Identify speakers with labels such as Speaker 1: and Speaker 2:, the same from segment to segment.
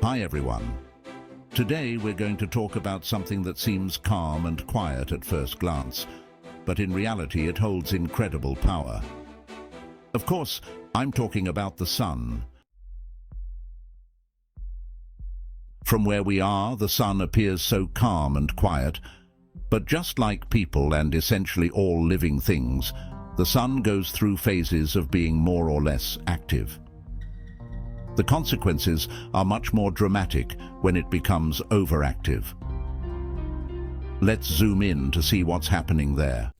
Speaker 1: Hi everyone. Today we're going to talk about something that seems calm and quiet at first glance, but in reality it holds incredible power. Of course, I'm talking about the sun. From where we are, the sun appears so calm and quiet, but just like people and essentially all living things, the sun goes through phases of being more or less active. The consequences are much more dramatic when it becomes overactive. Let's zoom in to see what's happening there.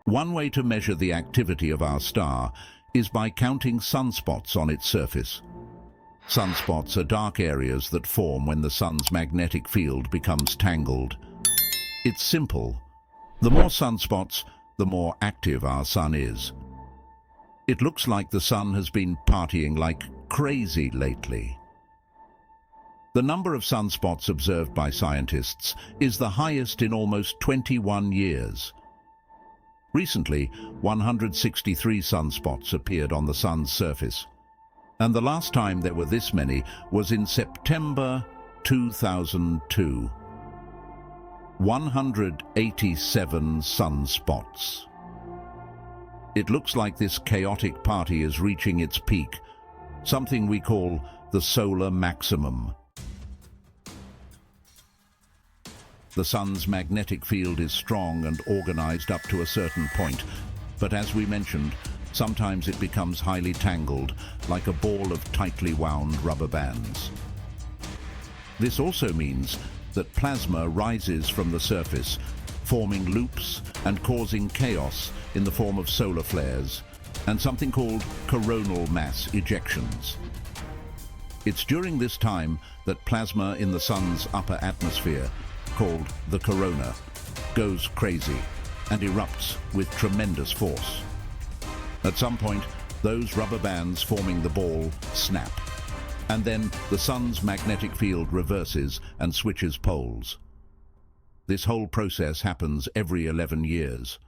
Speaker 1: One way to measure the activity of our star is by counting sunspots on its surface. Sunspots are dark areas that form when the sun's magnetic field becomes tangled. It's simple. The more sunspots, the more active our sun is. It looks like the sun has been partying like crazy lately. The number of sunspots observed by scientists is the highest in almost 21 years. Recently, 163 sunspots appeared on the sun's surface, and the last time there were this many was in September 2002. 187 sunspots. It looks like this chaotic party is reaching its peak, something we call the solar maximum. The sun's magnetic field is strong and organized up to a certain point, but as we mentioned, sometimes it becomes highly tangled, like a ball of tightly wound rubber bands. This also means that plasma rises from the surface, forming loops and causing chaos in the form of solar flares and something called coronal mass ejections. It's during this time that plasma in the sun's upper atmosphere, called the corona, goes crazy and erupts with tremendous force. At some point, those rubber bands forming the ball snap, and then the sun's magnetic field reverses and switches poles. This whole process happens every 11 years.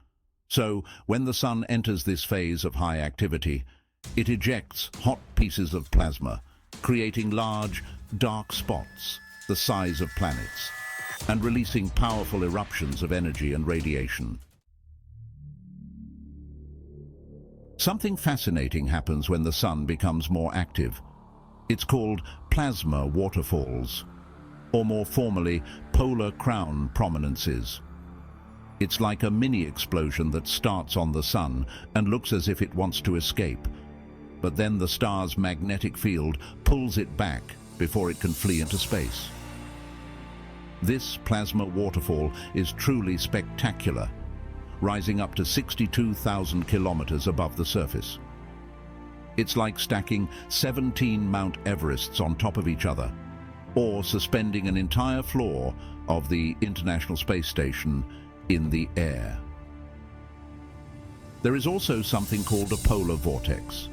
Speaker 1: So, when the sun enters this phase of high activity, it ejects hot pieces of plasma, creating large, dark spots the size of planets, and releasing powerful eruptions of energy and radiation. Something fascinating happens when the sun becomes more active. It's called plasma waterfalls, or more formally, polar crown prominences. It's like a mini explosion that starts on the sun and looks as if it wants to escape, but then the star's magnetic field pulls it back before it can flee into space. This plasma waterfall is truly spectacular, rising up to 62,000 kilometers above the surface. It's like stacking 17 Mount Everests on top of each other, or suspending an entire floor of the International Space Station in the air. There is also something called a polar vortex.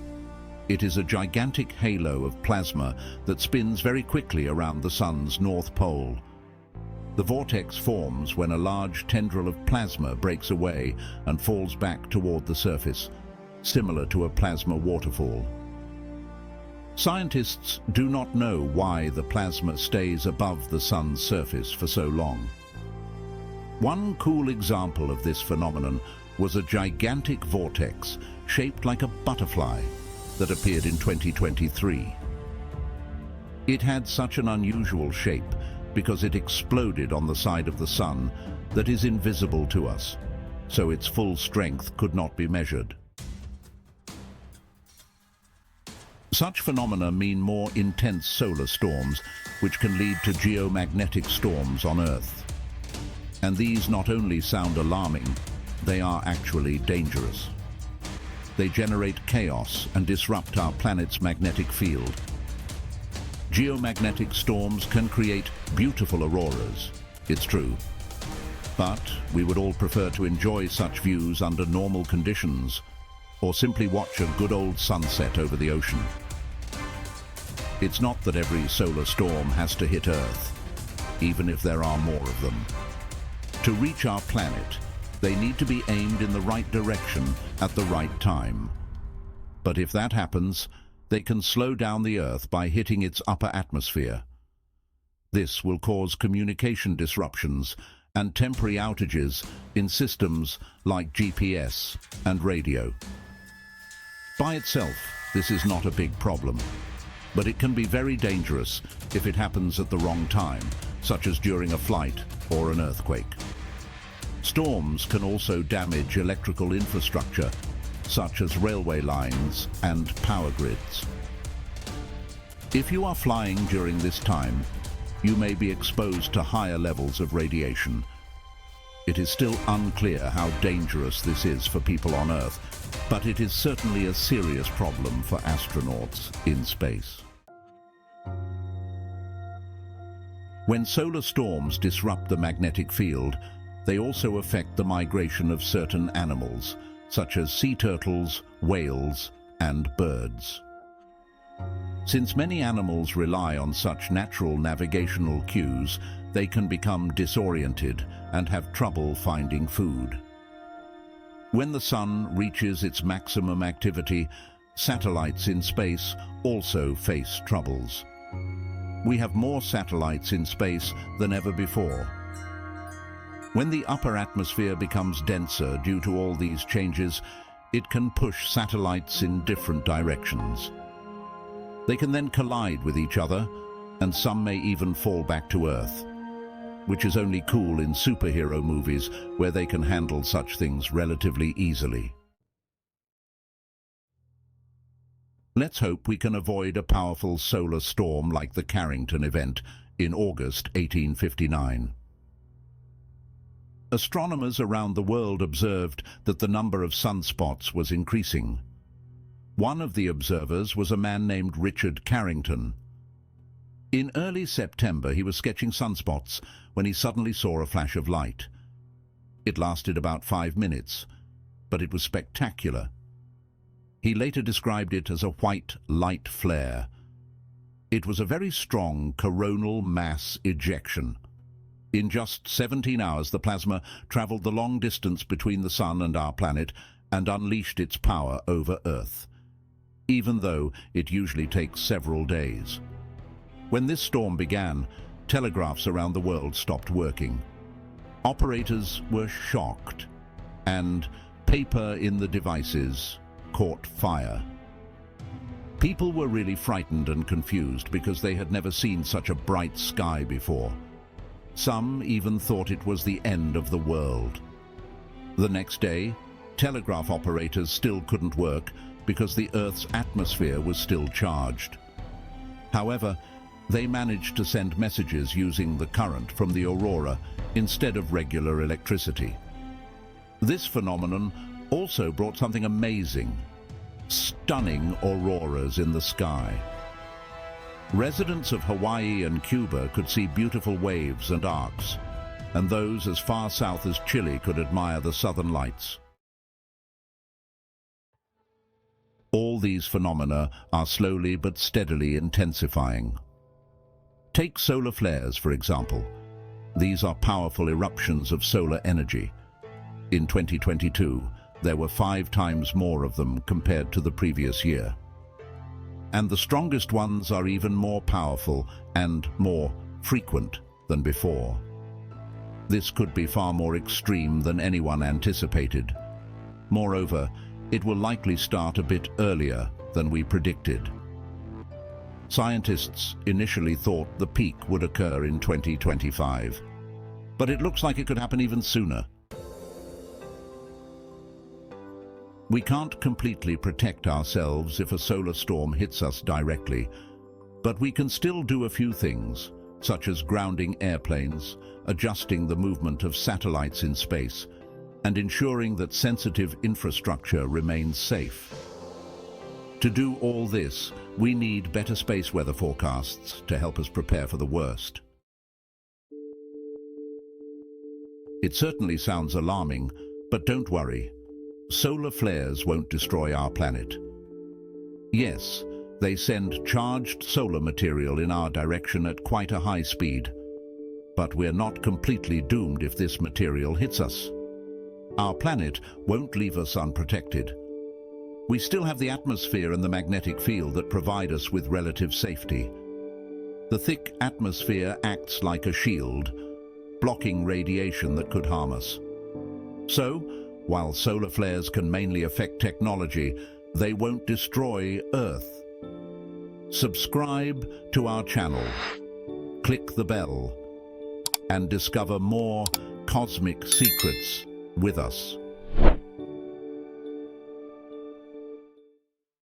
Speaker 1: It is a gigantic halo of plasma that spins very quickly around the sun's north pole. The vortex forms when a large tendril of plasma breaks away and falls back toward the surface, similar to a plasma waterfall. Scientists do not know why the plasma stays above the sun's surface for so long. One cool example of this phenomenon was a gigantic vortex shaped like a butterfly that appeared in 2023. It had such an unusual shape because it exploded on the side of the sun that is invisible to us, so its full strength could not be measured. Such phenomena mean more intense solar storms, which can lead to geomagnetic storms on Earth. And these not only sound alarming, they are actually dangerous. They generate chaos and disrupt our planet's magnetic field. Geomagnetic storms can create beautiful auroras, it's true. But we would all prefer to enjoy such views under normal conditions, or simply watch a good old sunset over the ocean. It's not that every solar storm has to hit Earth, even if there are more of them. To reach our planet, They need to be aimed in the right direction at the right time. But if that happens, they can slow down the Earth by hitting its upper atmosphere. This will cause communication disruptions and temporary outages in systems like GPS and radio. By itself, this is not a big problem, but it can be very dangerous if it happens at the wrong time, such as during a flight or an earthquake. Storms can also damage electrical infrastructure, such as railway lines and power grids. If you are flying during this time, you may be exposed to higher levels of radiation. It is still unclear how dangerous this is for people on Earth, but it is certainly a serious problem for astronauts in space. When solar storms disrupt the magnetic field, they also affect the migration of certain animals, such as sea turtles, whales, and birds. Since many animals rely on such natural navigational cues, they can become disoriented and have trouble finding food. When the sun reaches its maximum activity, satellites in space also face troubles. We have more satellites in space than ever before. When the upper atmosphere becomes denser due to all these changes, it can push satellites in different directions. They can then collide with each other, and some may even fall back to Earth, which is only cool in superhero movies where they can handle such things relatively easily. Let's hope we can avoid a powerful solar storm like the Carrington event in August 1859. Astronomers around the world observed that the number of sunspots was increasing. One of the observers was a man named Richard Carrington. In early September, he was sketching sunspots when he suddenly saw a flash of light. It lasted about 5 minutes, but it was spectacular. He later described it as a white light flare. It was a very strong coronal mass ejection. In just 17 hours, the plasma traveled the long distance between the Sun and our planet and unleashed its power over Earth, even though it usually takes several days. When this storm began, telegraphs around the world stopped working. Operators were shocked, and paper in the devices caught fire. People were really frightened and confused because they had never seen such a bright sky before. Some even thought it was the end of the world. The next day, telegraph operators still couldn't work because the Earth's atmosphere was still charged. However, they managed to send messages using the current from the aurora instead of regular electricity. This phenomenon also brought something amazing: stunning auroras in the sky. Residents of Hawaii and Cuba could see beautiful waves and arcs, and those as far south as Chile could admire the southern lights. All these phenomena are slowly but steadily intensifying. Take solar flares, for example. These are powerful eruptions of solar energy. In 2022, there were 5 times more of them compared to the previous year. And the strongest ones are even more powerful and more frequent than before. This could be far more extreme than anyone anticipated. Moreover, it will likely start a bit earlier than we predicted. Scientists initially thought the peak would occur in 2025, but it looks like it could happen even sooner. We can't completely protect ourselves if a solar storm hits us directly, but we can still do a few things, such as grounding airplanes, adjusting the movement of satellites in space, and ensuring that sensitive infrastructure remains safe. To do all this, we need better space weather forecasts to help us prepare for the worst. It certainly sounds alarming, but don't worry. Solar flares won't destroy our planet. Yes, they send charged solar material in our direction at quite a high speed, but we're not completely doomed if this material hits us. our planet won't leave us unprotected. We still have the atmosphere and the magnetic field that provide us with relative safety. The thick atmosphere acts like a shield, blocking radiation that could harm us. So, while solar flares can mainly affect technology, they won't destroy Earth. Subscribe to our channel, click the bell, and discover more cosmic secrets with us.